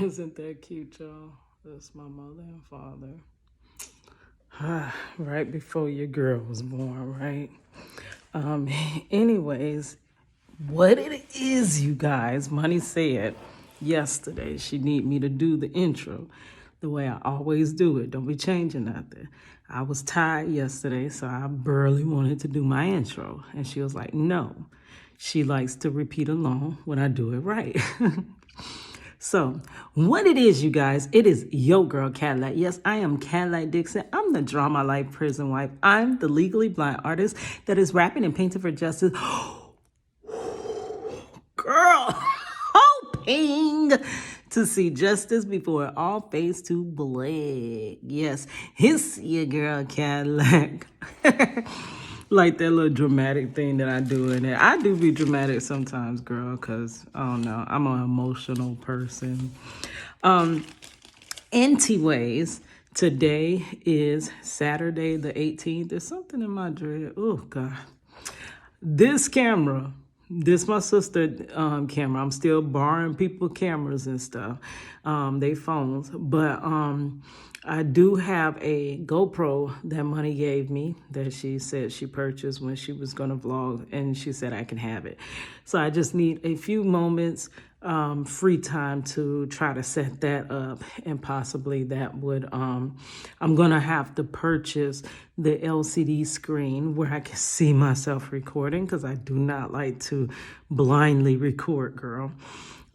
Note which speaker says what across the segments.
Speaker 1: Isn't that cute, y'all? That's my mother and father. Right before your girl was born, right? Um, anyways, what it is, you guys, Money said yesterday she need me to do the intro the way I always do it. Don't be changing nothing. I was tired yesterday, so I barely wanted to do my intro. And she was like, no. She likes to repeat along when I do it right. So, what it is, you guys, it is yo girl Cadillac. Yes, I am Cadillac Dixon. I'm the Drama Life Prison Wife. I'm the legally blind artist that is rapping and painting for justice. Girl, hoping to see justice before it all fades to black. Yes, it's your girl Cadillac. Like that little dramatic thing that I do in it. I do be dramatic sometimes, girl, because I don't know. I'm an emotional person. Anyways, today is Saturday the 18th. There's something in my dread. Oh, God. This camera, this my sister camera. I'm still borrowing people cameras and stuff, they phones. But I do have a GoPro that Money gave me that she said she purchased when she was gonna vlog, and she said I can have it. So I just need a few moments free time to try to set that up, and possibly that would I'm gonna have to purchase the LCD screen where I can see myself recording, because I do not like to blindly record, girl.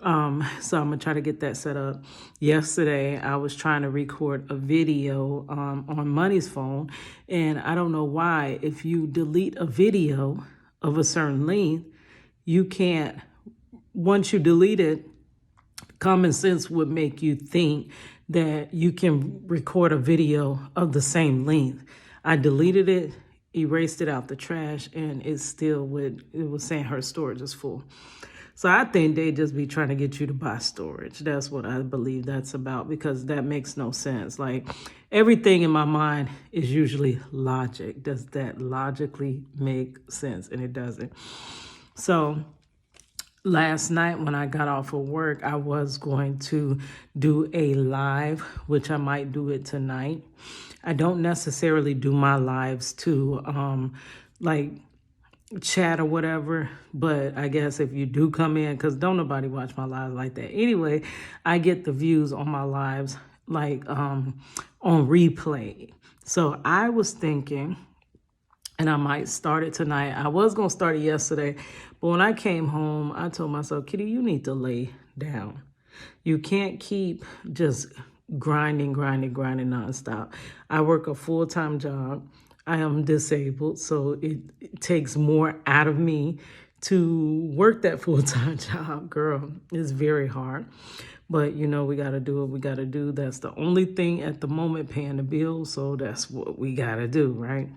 Speaker 1: So I'm gonna try to get that set up. Yesterday, I was trying to record a video on Money's phone, and I don't know why. If you delete a video of a certain length, you can't. Once you delete it, common sense would make you think that you can record a video of the same length. I deleted it, erased it out the trash, and it still would, it was saying her storage is full. So I think they just be trying to get you to buy storage. That's what I believe that's about, because that makes no sense. Like, everything in my mind is usually logic. Does that logically make sense? And it doesn't. So last night when I got off of work, I was going to do a live, which I might do it tonight. I don't necessarily do my lives to like chat or whatever, but I guess if you do come in, because don't nobody watch my lives like that anyway, I get the views on my lives like on replay. So I was thinking, and I might start it tonight. I was going to start it yesterday, but when I came home, I told myself, Kitty, you need to lay down. You can't keep just grinding nonstop. I work a full-time job. I am disabled, so it takes more out of me to work that full-time job, girl. It's very hard. But, you know, we got to do what we got to do. That's the only thing at the moment paying the bills, so that's what we got to do, right?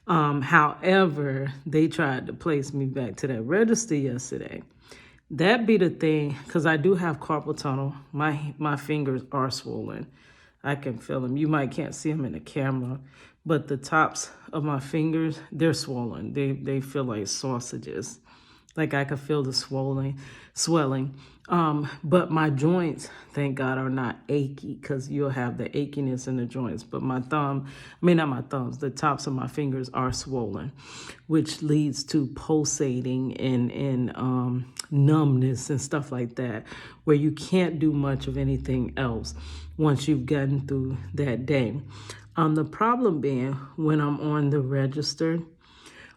Speaker 1: However, they tried to place me back to that register yesterday. That be the thing, because I do have carpal tunnel. My fingers are swollen. I can feel them. You might can't see them in the camera, but the tops of my fingers, they're swollen. They feel like sausages. Like I could feel the swelling. But my joints, thank God, are not achy, because you'll have the achiness in the joints. But my not my thumbs, the tops of my fingers are swollen, which leads to pulsating and numbness and stuff like that, where you can't do much of anything else once you've gotten through that day. The problem being when I'm on the register,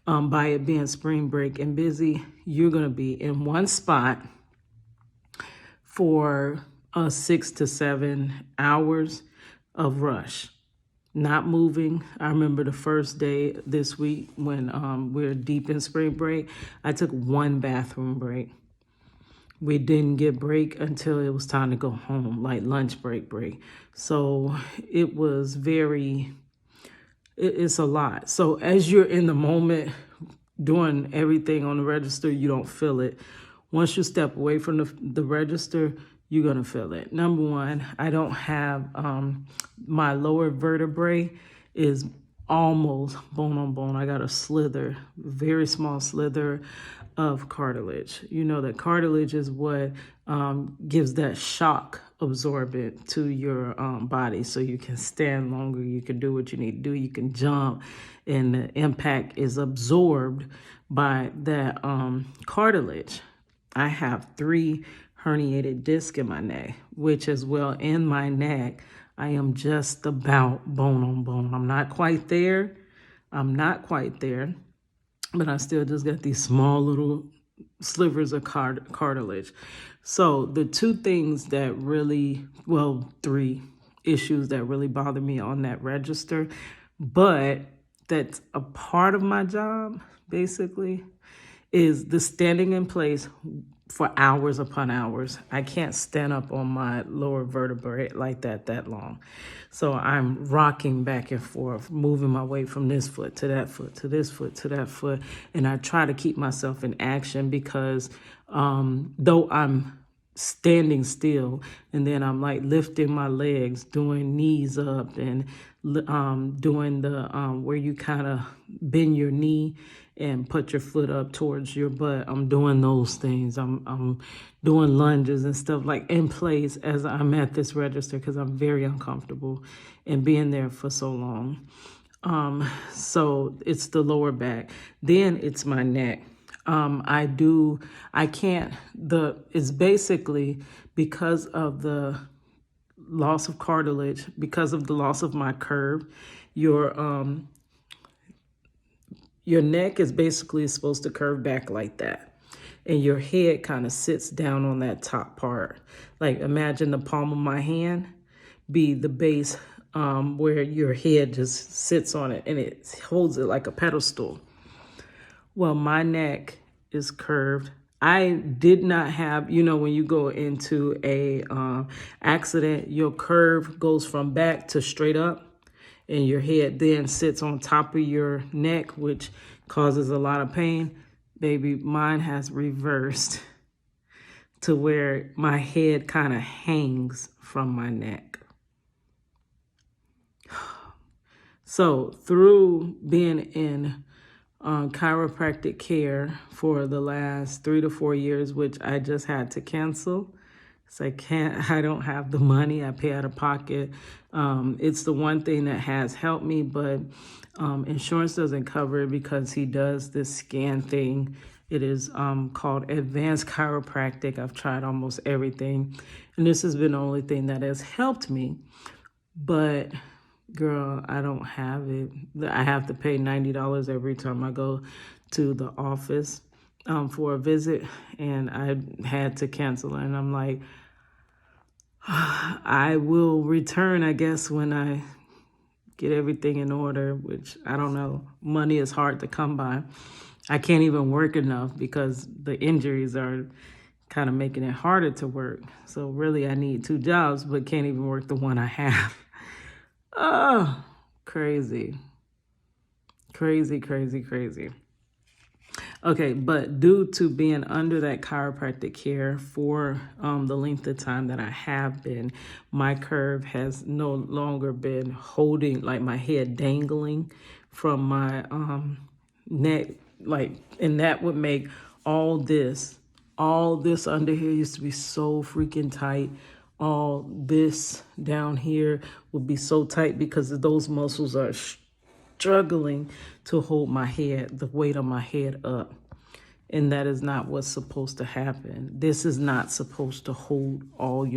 Speaker 1: by it being spring break and busy, you're going to be in one spot for 6 to 7 hours of rush, not moving. I remember the first day this week when we're deep in spring break, I took one bathroom break. We didn't get break until it was time to go home, like lunch break. So it was it's a lot. So as you're in the moment doing everything on the register, you don't feel it. Once you step away from the register, you're going to feel it. Number one, I don't have, my lower vertebrae is almost bone on bone. I got a slither, very small slither of cartilage. You know that cartilage is what gives that shock absorbent to your body, so you can stand longer, you can do what you need to do, you can jump, and the impact is absorbed by that cartilage. I have 3 herniated discs in my neck, which as well in my neck, I am just about bone on bone. I'm not quite there. But I still just got these small little slivers of cartilage. So the 2 things that really, well, 3 issues that really bother me on that register, but that's a part of my job, basically, is the standing in place for hours upon hours. I can't stand up on my lower vertebrae like that long. So I'm rocking back and forth, moving my weight from this foot to that foot, to this foot, to that foot. And I try to keep myself in action because though I'm standing still, and then I'm like lifting my legs, doing knees up, and doing the where you kind of bend your knee and put your foot up towards your butt. I'm doing those things. I'm doing lunges and stuff like in place as I'm at this register because I'm very uncomfortable and being there for so long. So it's the lower back. Then it's my neck. It's basically because of the loss of cartilage, because of the loss of my curve, your neck is basically supposed to curve back like that. And your head kind of sits down on that top part. Like imagine the palm of my hand be the base where your head just sits on it and it holds it like a pedestal. Well, my neck is curved. I did not have, when you go into a accident, your curve goes from back to straight up, and your head then sits on top of your neck, which causes a lot of pain. Baby, mine has reversed to where my head kind of hangs from my neck. So through being in chiropractic care for the last 3 to 4 years, which I just had to cancel. So I don't have the money. I pay out of pocket. It's the one thing that has helped me, but insurance doesn't cover it because he does this scan thing. It is called advanced chiropractic. I've tried almost everything, and this has been the only thing that has helped me. But girl, I don't have it. I have to pay $90 every time I go to the office for a visit, and I had to cancel it. And I'm like, I will return, I guess, when I get everything in order, which I don't know. Money is hard to come by. I can't even work enough because the injuries are kind of making it harder to work. So really, I need 2 jobs, but can't even work the one I have. Oh, crazy. Okay, but due to being under that chiropractic care for the length of time that I have been, my curve has no longer been holding, like my head dangling from my neck, and that would make all this under here used to be so freaking tight. All this down here would be so tight because those muscles are struggling to hold my head, the weight of my head up. And that is not what's supposed to happen. This is not supposed to hold all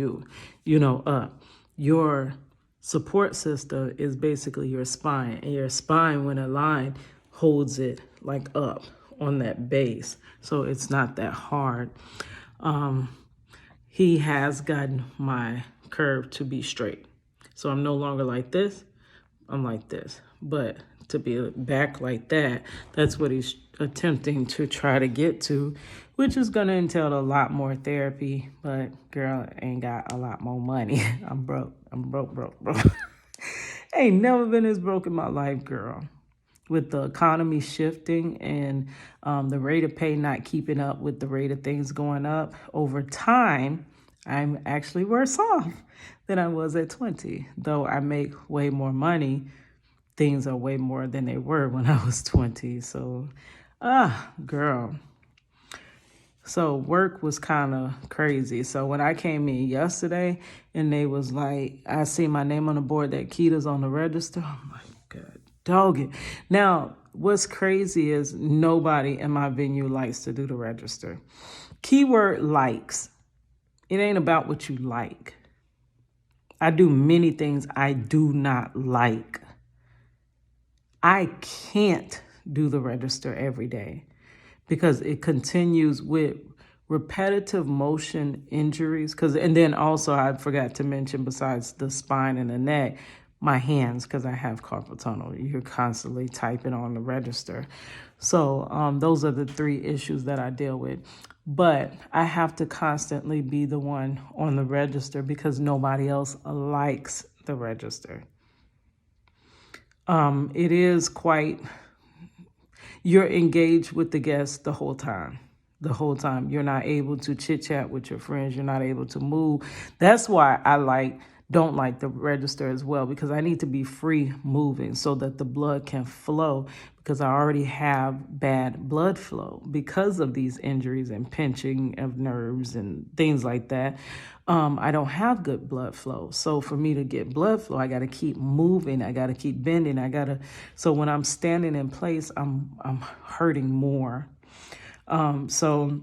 Speaker 1: up. Your support system is basically your spine. And your spine, when aligned, holds it like up on that base. So it's not that hard. He has gotten my curve to be straight. So I'm no longer like this. I'm like this. But to be back like that, that's what he's attempting to try to get to, which is going to entail a lot more therapy. But girl, ain't got a lot more money. I'm broke. Ain't never been as broke in my life, girl. With the economy shifting and the rate of pay not keeping up with the rate of things going up over time, I'm actually worse off than I was at 20. Though I make way more money, things are way more than they were when I was 20. So, girl. So work was kind of crazy. So when I came in yesterday and they was like, I see my name on the board that Keita's on the register. I'm like, God, dog it. Now, what's crazy is nobody in my venue likes to do the register. Keyword likes. It ain't about what you like. I do many things I do not like. I can't do the register every day because it continues with repetitive motion injuries. And then also I forgot to mention, besides the spine and the neck, my hands, because I have carpal tunnel. You're constantly typing on the register. So those are the three issues that I deal with. But I have to constantly be the one on the register because nobody else likes the register. It is quite, you're engaged with the guests the whole time. The whole time. You're not able to chit chat with your friends. You're not able to move. That's why I don't like the register as well, because I need to be free moving so that the blood can flow, because I already have bad blood flow because of these injuries and pinching of nerves and things like that. I don't have good blood flow. So for me to get blood flow, I got to keep moving. I got to keep bending. So when I'm standing in place, I'm hurting more. So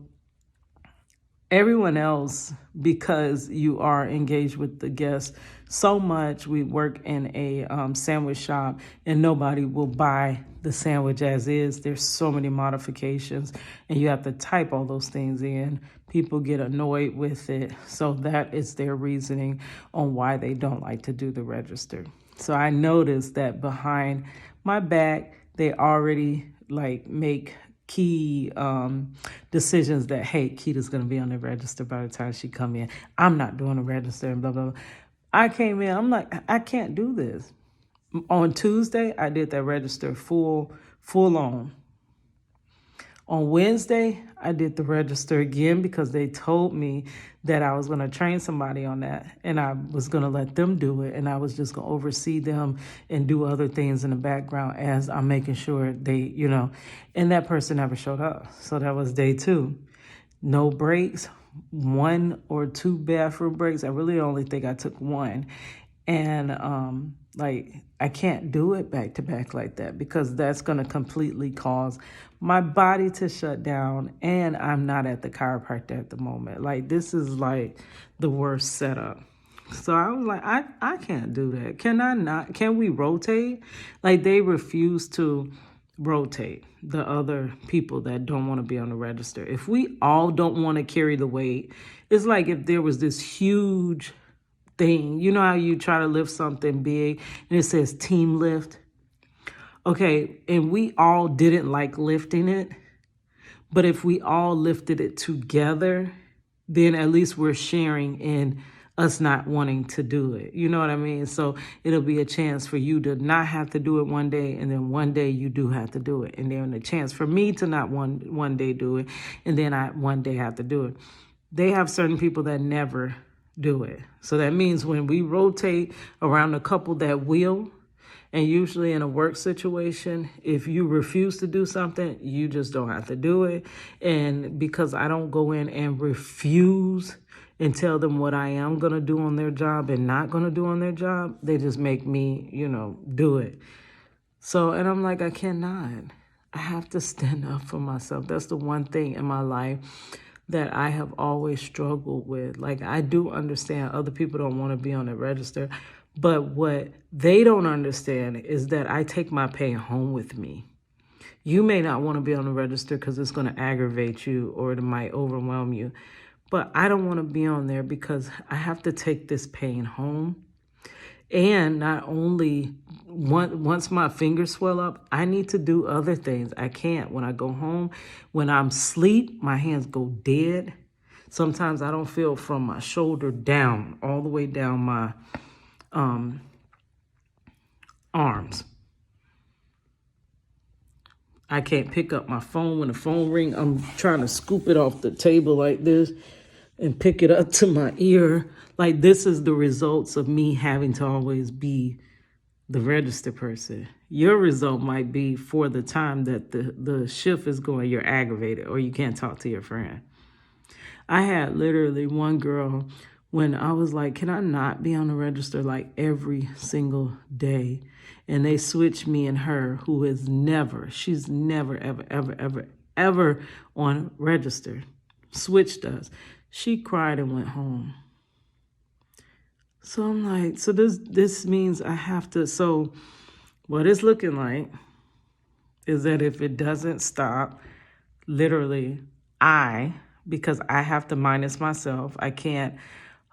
Speaker 1: everyone else, because you are engaged with the guests so much, we work in a sandwich shop and nobody will buy the sandwich as is. There's so many modifications and you have to type all those things in. People get annoyed with it. So that is their reasoning on why they don't like to do the register. So I noticed that behind my back, they already make key decisions that, hey, Keita's going to be on the register by the time she come in. I'm not doing the register and blah, blah, blah. I came in, I'm like, I can't do this. On Tuesday, I did that register full on. On Wednesday, I did the register again because they told me that I was going to train somebody on that and I was going to let them do it, and I was just going to oversee them and do other things in the background as I'm making sure they, and that person never showed up. So that was day 2. No breaks, 1 or 2 bathroom breaks. I really only think I took 1. And I can't do it back to back like that because that's going to completely cause my body to shut down, and I'm not at the chiropractor at the moment. This is the worst setup. So I was like, I can't do that. Can we rotate? They refuse to rotate the other people that don't want to be on the register. If we all don't want to carry the weight, it's like if there was this huge thing. You know how you try to lift something big and it says team lift? Okay, and we all didn't like lifting it, but if we all lifted it together, then at least we're sharing in us not wanting to do it. You know what I mean? So it'll be a chance for you to not have to do it one day, and then one day you do have to do it. And then a chance for me to not one day do it, and then I one day have to do it. They have certain people that never do it. So that means when we rotate around a couple that will, and usually in a work situation, if you refuse to do something, you just don't have to do it. And because I don't go in and refuse and tell them what I am going to do on their job and not going to do on their job, they just make me, do it. So, and I'm like, I cannot. I have to stand up for myself. That's the one thing in my life that I have always struggled with. I do understand other people don't want to be on the register, but what they don't understand is that I take my pain home with me. You may not want to be on the register because it's going to aggravate you or it might overwhelm you, but I don't want to be on there because I have to take this pain home. And not only once my fingers swell up, I need to do other things. I can't. When I go home, when I'm asleep, my hands go dead. Sometimes I don't feel from my shoulder down, all the way down my arms. I can't pick up my phone. When the phone rings, I'm trying to scoop it off the table like this and pick it up to my ear. This is the results of me having to always be the register person. Your result might be for the time that the shift is going, you're aggravated or you can't talk to your friend. I had literally one girl when I was like, can I not be on the register like every single day? And they switched me and her, who is never, she's never, ever, ever, ever, ever on register. Switched us. She cried and went home. So I'm like, so this means I have to, so what it's looking like is that if it doesn't stop, literally, because I have to minus myself, I can't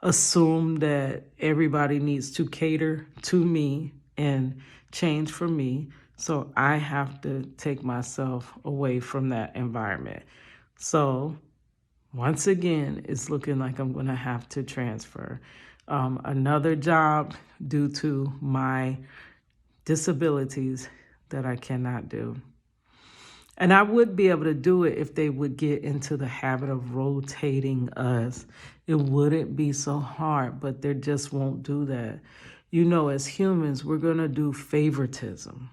Speaker 1: assume that everybody needs to cater to me and change for me. So I have to take myself away from that environment. So once again, it's looking like I'm going to have to transfer. Another job due to my disabilities that I cannot do. And I would be able to do it if they would get into the habit of rotating us. It wouldn't be so hard, but they just won't do that. You know, as humans, we're going to do favoritism.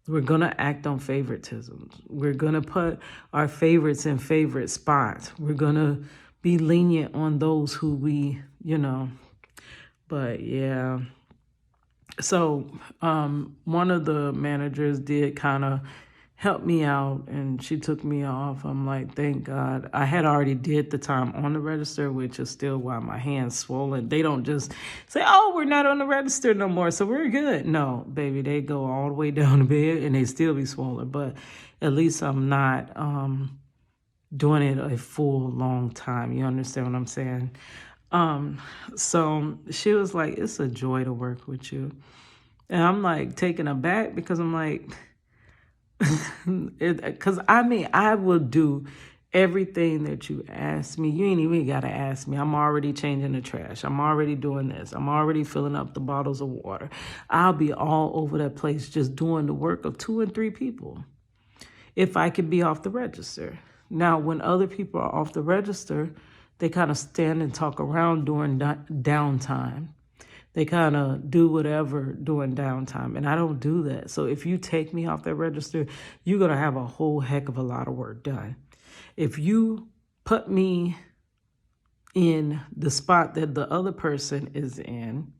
Speaker 1: We're going to act on favoritism. We're going to put our favorites in favorite spots. We're going to be lenient on those who we, but yeah. So one of the managers did kind of help me out, and she took me off. I'm like, thank God. I had already did the time on the register, which is still why my hand's swollen. They don't just say, oh, we're not on the register no more, so we're good. No, baby, they go all the way down to bed, and they still be swollen. But at least I'm not doing it a full long time. You understand what I'm saying? So she was like, it's a joy to work with you. And I'm like taken aback because I'm like, because I will do everything that you ask me. You ain't even got to ask me. I'm already changing the trash. I'm already doing this. I'm already filling up the bottles of water. I'll be all over that place just doing the work of 2 and 3 people if I could be off the register. Now, when other people are off the register, they kind of stand and talk around during downtime. They kind of do whatever during downtime, and I don't do that. So if you take me off that register, you're going to have a whole heck of a lot of work done. If you put me in the spot that the other person is in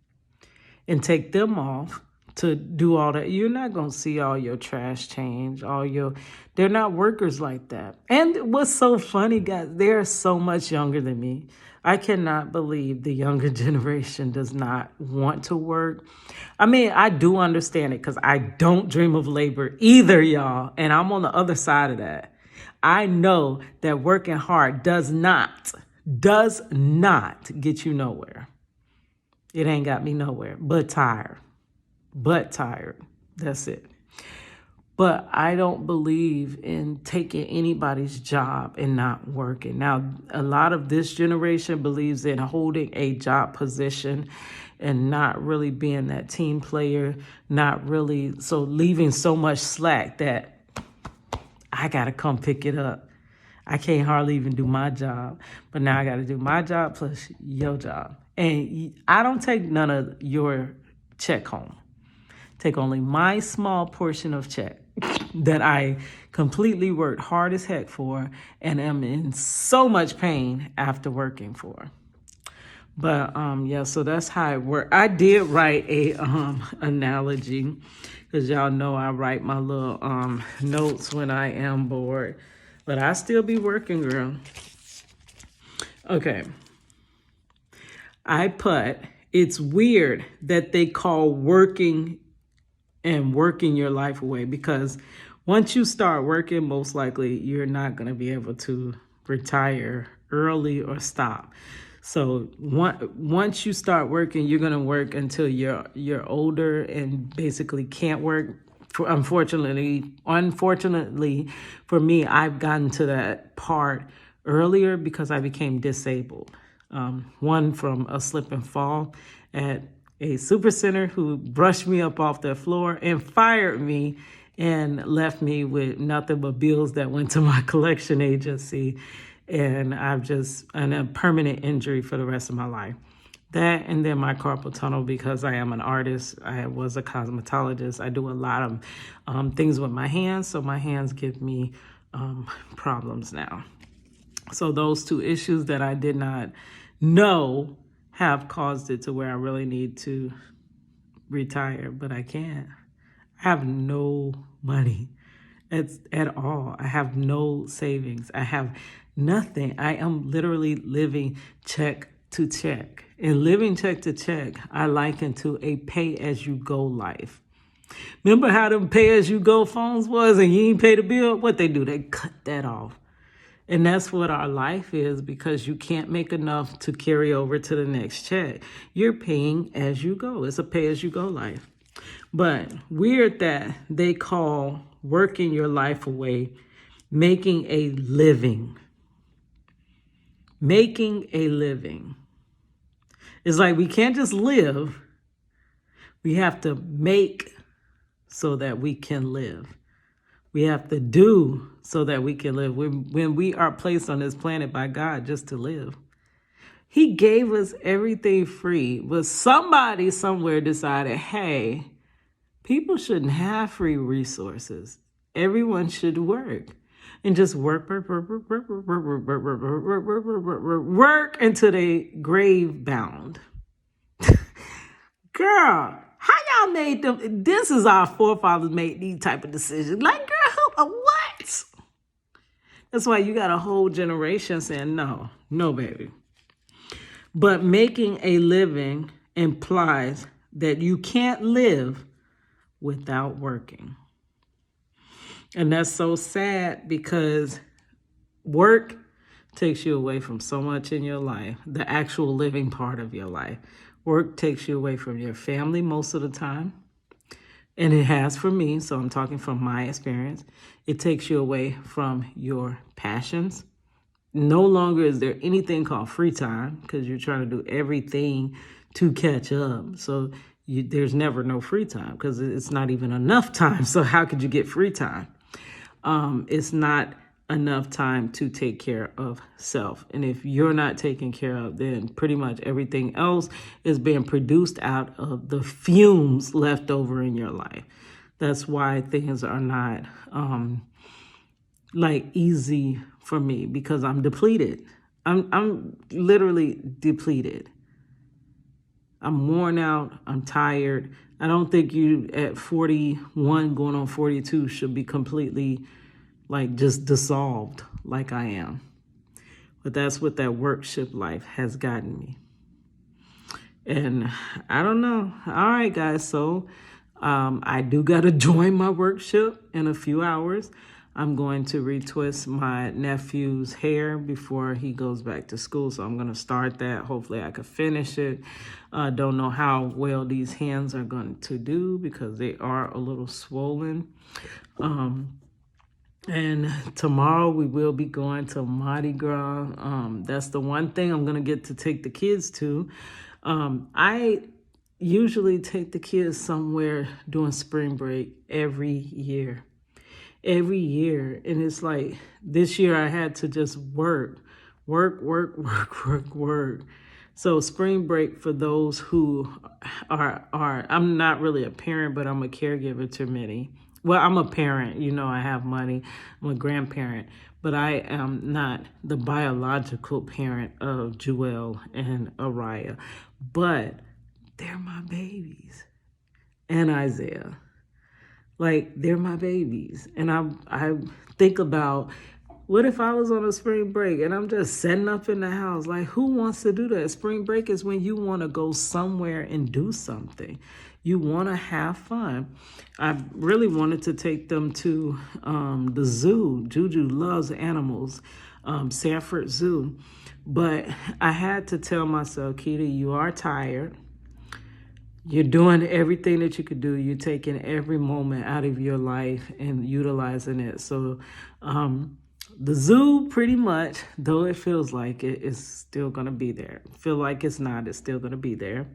Speaker 1: and take them off to do all that, you're not going to see all your trash change, they're not workers like that. And what's so funny, guys, they're so much younger than me. I cannot believe the younger generation does not want to work. I mean, I do understand it because I don't dream of labor either, y'all. And I'm on the other side of that. I know that working hard does not get you nowhere. It ain't got me nowhere, but tired. That's it. But I don't believe in taking anybody's job and not working. Now, a lot of this generation believes in holding a job position and not really being that team player, so leaving so much slack that I got to come pick it up. I can't hardly even do my job, but now I got to do my job plus your job. And I don't take none of your check home. Take only my small portion of check that I completely worked hard as heck for and am in so much pain after working for. But yeah, so that's how it worked. I did write a analogy because y'all know I write my little notes when I am bored. But I still be working, girl. Okay. I put, it's weird that they call working your life away, because once you start working, most likely you're not going to be able to retire early or stop. So once you start working, you're going to work until you're older and basically can't work. Unfortunately for me, I've gotten to that part earlier because I became disabled. One from a slip and fall at a super center who brushed me up off the floor and fired me and left me with nothing but bills that went to my collection agency. And a permanent injury for the rest of my life. That, and then my carpal tunnel, because I am an artist. I was a cosmetologist. I do a lot of things with my hands, so my hands give me problems now. So those two issues that I did not know have caused it to where I really need to retire, but I can't. I have no money at all. I have no savings. I have nothing. I am literally living check to check. And living check to check, I liken to a pay-as-you-go life. Remember how them pay-as-you-go phones was and you ain't pay the bill? What they do, they cut that off. And that's what our life is, because you can't make enough to carry over to the next check. You're paying as you go. It's a pay-as-you-go life. But weird that they call working your life away making a living. Making a living. It's like we can't just live. We have to make so that we can live. We have to do so that we can live. When we are placed on this planet by God just to live. He gave us everything free, but somebody somewhere decided, hey, people shouldn't have free resources. Everyone should work. And just work until they grave bound. Girl, how y'all made them? This is our forefathers made these type of decisions. Like, girl, what? That's why you got a whole generation saying, no, baby. But making a living implies that you can't live without working. And that's so sad, because work takes you away from so much in your life, the actual living part of your life. Work takes you away from your family most of the time. And it has for me, so I'm talking from my experience. It takes you away from your passions. No longer is there anything called free time, because you're trying to do everything to catch up. So there's never no free time, because it's not even enough time. So how could you get free time? It's not enough time to take care of self. And if you're not taken care of, then pretty much everything else is being produced out of the fumes left over in your life. That's why things are not like easy for me, because I'm depleted. I'm literally depleted. I'm worn out. I'm tired. I don't think you at 41 going on 42 should be completely like just dissolved like I am. But that's what that workship life has gotten me. And I don't know. All right, guys. So I do got to join my workshop in a few hours. I'm going to retwist my nephew's hair before he goes back to school. So I'm going to start that. Hopefully I can finish it. Don't know how well these hands are going to do, because they are a little swollen. And tomorrow we will be going to Mardi Gras. That's the one thing I'm going to get to take the kids to. I usually take the kids somewhere during spring break every year. And it's like this year I had to just work. So spring break, for those who are I'm not really a parent, but I'm a caregiver to many. Well, I'm a parent, I have money. I'm a grandparent, but I am not the biological parent of Jewel and Araya. But they're my babies. And Isaiah. Like, they're my babies. And I think about, what if I was on a spring break and I'm just setting up in the house? Like, who wants to do that? Spring break is when you want to go somewhere and do something. You want to have fun. I really wanted to take them to the zoo. Juju loves animals, Sanford Zoo. But I had to tell myself, Keita, you are tired. You're doing everything that you could do. You're taking every moment out of your life and utilizing it. So the zoo, pretty much, though it feels like it, is still going to be there. Feel like it's not, it's still going to be there.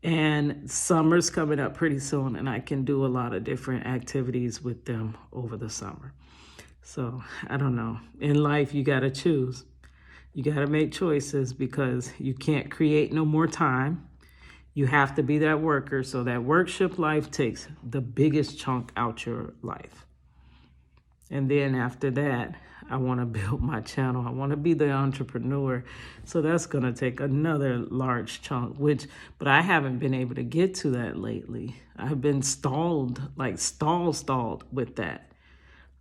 Speaker 1: And summer's coming up pretty soon, and I can do a lot of different activities with them over the summer. So I don't know. In life, you got to choose. You got to make choices, because you can't create no more time. You have to be that worker. So that workshop life takes the biggest chunk out your life. And then after that, I want to build my channel. I want to be the entrepreneur. So that's going to take another large chunk, but I haven't been able to get to that lately. I've been stalled with that.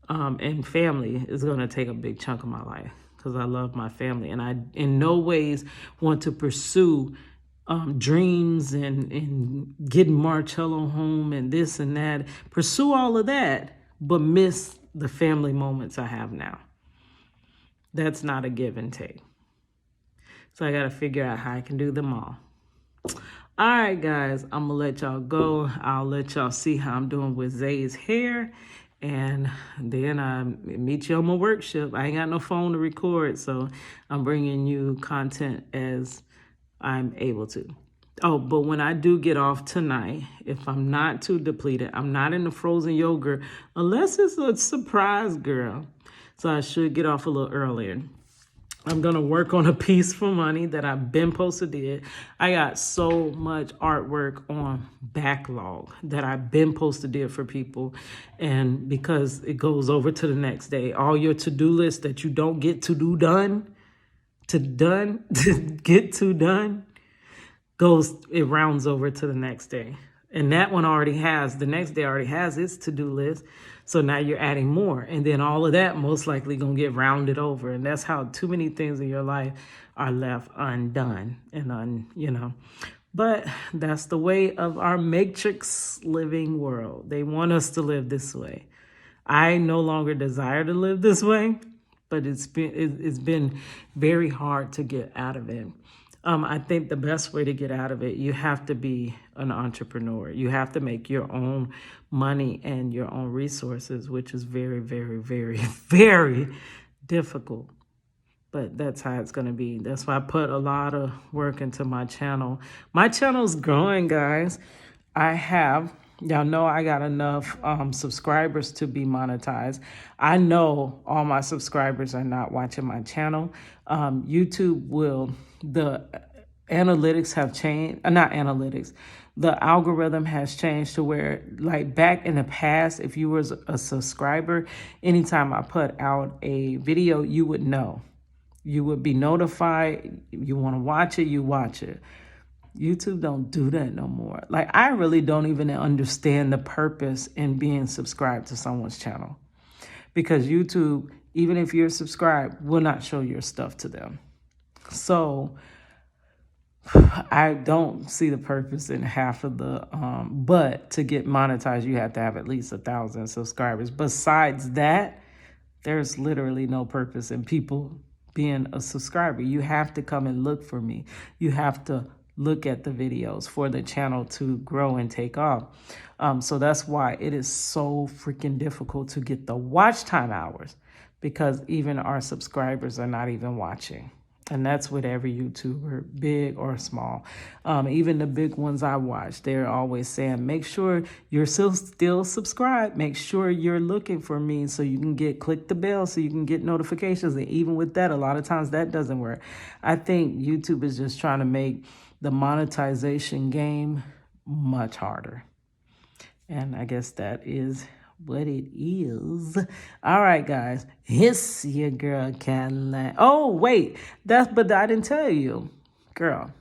Speaker 1: And family is going to take a big chunk of my life because I love my family. And I, in no ways, want to pursue dreams and getting Marcello home and this and that. Pursue all of that, but miss the family moments I have now. That's not a give and take. So I got to figure out how I can do them all. All right, guys, I'm going to let y'all go. I'll let y'all see how I'm doing with Zay's hair. And then I meet you on my workshop. I ain't got no phone to record, so I'm bringing you content as I'm able to. Oh, but when I do get off tonight, if I'm not too depleted, I'm not in the frozen yogurt, unless it's a surprise, girl. So I should get off a little earlier. I'm going to work on a piece for money that I've been posted did. I got so much artwork on backlog that I've been posted did for people. And because it goes over to the next day, all your to-do lists that you don't get to do done, it rounds over to the next day. And that one the next day already has its to-do list. So now you're adding more. And then all of that most likely going to get rounded over. And that's how too many things in your life are left undone and But that's the way of our matrix living world. They want us to live this way. I no longer desire to live this way, but it's been very hard to get out of it. I think the best way to get out of it, you have to be an entrepreneur. You have to make your own money and your own resources, which is very, very, very, very difficult. But that's how it's going to be. That's why I put a lot of work into my channel. My channel's growing, guys. Y'all know I got enough subscribers to be monetized. I know all my subscribers are not watching my channel. The analytics have changed, not analytics. The algorithm has changed to where, like back in the past, if you was a subscriber, anytime I put out a video, you would know. You would be notified. You want to watch it, you watch it. YouTube don't do that no more. Like, I really don't even understand the purpose in being subscribed to someone's channel. Because YouTube, even if you're subscribed, will not show your stuff to them. So I don't see the purpose in half of the, but to get monetized, you have to have at least 1,000 subscribers. Besides that, there's literally no purpose in people being a subscriber. You have to come and look for me. You have to look at the videos for the channel to grow and take off. So that's why it is so freaking difficult to get the watch time hours, because even our subscribers are not even watching. And that's with every YouTuber, big or small. Even the big ones I watch, they're always saying, make sure you're still subscribed. Make sure you're looking for me so you can click the bell so you can get notifications. And even with that, a lot of times that doesn't work. I think YouTube is just trying to make the monetization game much harder. And I guess that is what it is. All right, guys. It's your girl, Cadillac. Oh, wait. But I didn't tell you. Girl,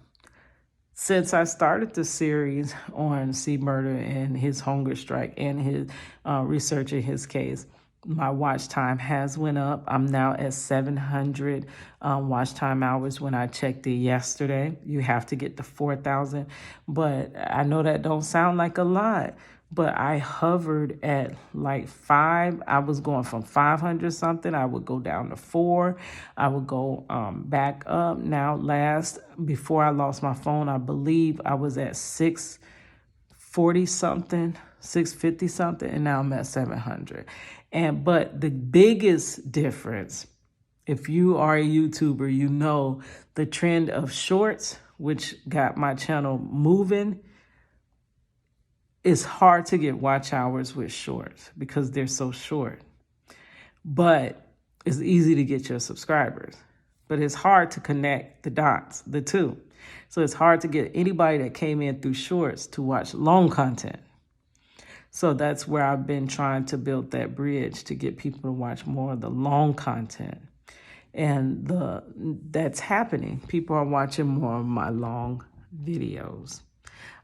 Speaker 1: since I started the series on C. Murder and his hunger strike and his researching his case, my watch time has went up. I'm now at 700 watch time hours when I checked it yesterday. You have to get to 4,000. But I know that don't sound like a lot. But I hovered at like 5. I was going from 500 something. I would go down to 4. I would go back up. Now, before I lost my phone, I believe I was at 640 something, 650 something, and now I'm at 700. But the biggest difference, if you are a YouTuber, you know the trend of shorts, which got my channel moving. It's hard to get watch hours with shorts because they're so short. But it's easy to get your subscribers. But it's hard to connect the dots, the two. So it's hard to get anybody that came in through shorts to watch long content. So that's where I've been trying to build that bridge to get people to watch more of the long content. And that's happening. People are watching more of my long videos.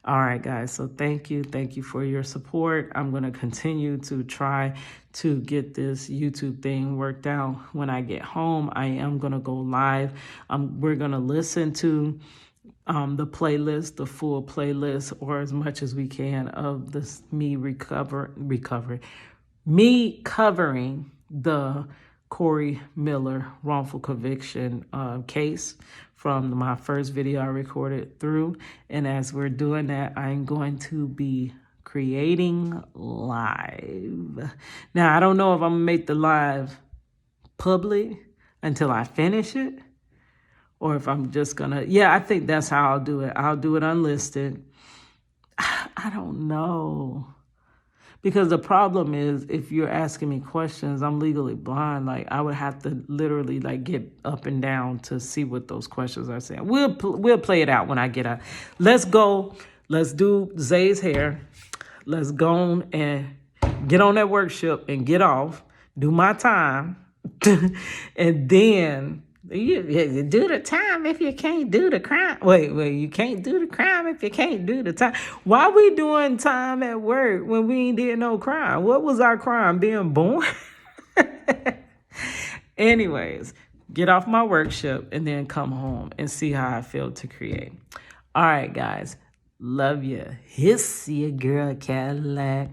Speaker 1: All right, guys. So thank you. Thank you for your support. I'm going to continue to try to get this YouTube thing worked out. When I get home, I am going to go live. We're going to listen to the playlist, the full playlist, or as much as we can of this me covering the Corey Miller wrongful conviction case from my first video I recorded through. And as we're doing that, I'm going to be creating live. Now, I don't know if I'm gonna make the live public until I finish it, or if I'm just gonna, I think that's how I'll do it. I'll do it unlisted. I don't know. Because the problem is, if you're asking me questions, I'm legally blind. Like, I would have to literally like get up and down to see what those questions are saying. We'll play it out when I get out. Let's go. Let's do Zay's hair. Let's go on and get on that workshop and get off. Do my time. And then you do the time if you can't do the crime. Wait, you can't do the crime if you can't do the time. Why we doing time at work when we ain't did no crime? What was our crime? Being born? Anyways, get off my workshop and then come home and see how I feel to create. All right, guys. Love you. Hiss your girl Cadillac.